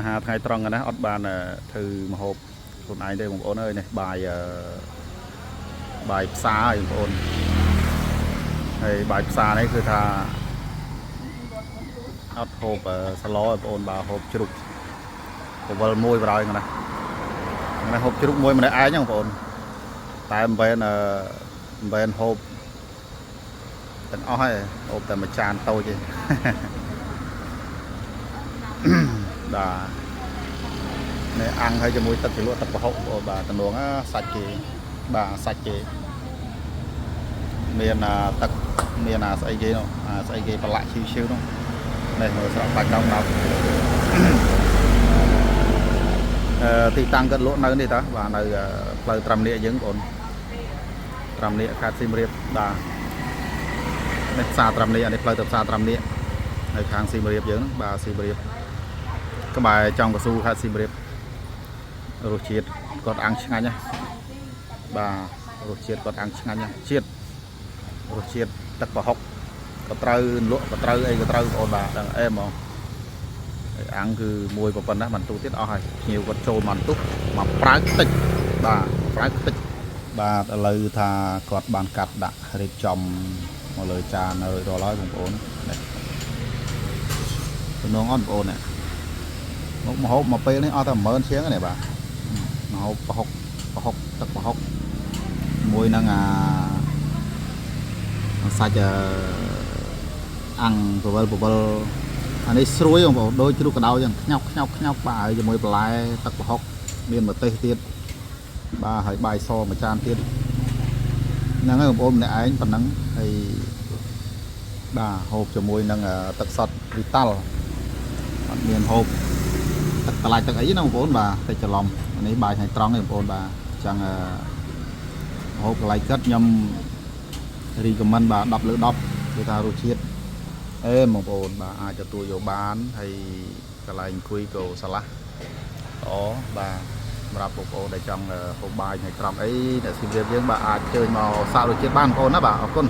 ថ្ងៃត្រង់ណាអត់បានធ្វើម្ហូបខ្លួនឯងទេបងប្អូនអើយនេះបាយផ្សារបងប្អូនហើយបាយផ្សារនេះគឺថាអត់ហូបសាឡបងប្អូនបើហូបជ្រូកពវល់មួយបណ្ដោយណាហូបជ្រូកមួយម្នាក់ឯងបងប្អូនតែមិនមែនហូបទាំងអស់ហើយហូបតែមួយចានតូចទេបាទនេះអាំងហើយជាមួយទឹកជ្រលក់ទឹកប្រហុកបាទតំណងសាច់គេបាទសាច់គេមានទឹកមានស្អីគេនោះស្អីគេប្រឡាក់ឈីវនោះនេះមើលស្រក់បាច់កោងដល់ទីតាំងគាត់លក់នៅនេះតាបាទនៅផ្លូវត្រាំនៀកយើងបងប្អូនត្រាំនៀកខេត្តសៀមរាបបាទនេះផ្សារត្រាំនៀកនេះផ្លូវទៅផ្សារត្រាំនៀកនៅខាងសៀមរាបយើងបាទសៀមរាបក្បែរចំកស៊ូខេត្តសៀមរាបរសជាតិគាត់អាំងឆ្ងាញ់ណាបាទរសជាតិគាត់អាំងឆ្ងាញ់ណាជាតិរសជាតិទឹកប្រហុកក៏ត្រូវលក់ក៏ត្រូវអីក៏ត្រូវបងប្អូនបាទដល់អែមហ្មងអាំងគឺមួយប៉ុណ្ណាបន្ទូទៀតអស់ហើយភ្ញៀវគាត់ចូលបន្ទុកមកប្រើតិចបាទប្រើតិចបាទឥឡូវថាគាត់បានកាត់ដាក់រៀបចំមកលើចានរួចរាល់ហើយបងប្អូននេះទំនងអត់បងប្អូននេះមកម្ហូបមកពេលនេះអត់តែ10000ជាងនេះបាទម្ហូបប្រហុកទឹកប្រហុកមួយនឹងសាច់អាំងពវល់អានេះស្រួយបងប្អូនដូចជ្រូកកដោចឹងខ្ញោកបាទហើយជាមួយបន្លែទឹកប្រហុកមានម្ទេសទៀតបាទហើយបាយសមួយចានទៀតហ្នឹងហើយបងប្អូនម្នាក់ឯងប៉ុណ្ណឹងហើយបាទហូបជាមួយនឹងទឹកសុទ្ធវីតាល់អត់មានហូបទឹកកន្លាច់ទឹកអីណាបងប្អូនបាទតែច្រឡំនេះបាយថ្ងៃត្រង់ទេបងប្អូនបាទអញ្ចឹងហូបកន្លែងគាត់ខ្ញុំរីកមិនបាទ10 លើ 10គឺថារសជាតិបងប្អូនបាទអាចទទួលយកបានហើយកន្លែងអង្គុយក៏ឆ្លាស់ល្អបាទសម្រាប់បងប្អូនដែលចង់ហូបបាយថ្ងៃត្រង់អីអ្នកសៀមរាបយើងបាទអាចជើញមកសាករសជាតិបានបងប្អូនណាបាទអរគុណ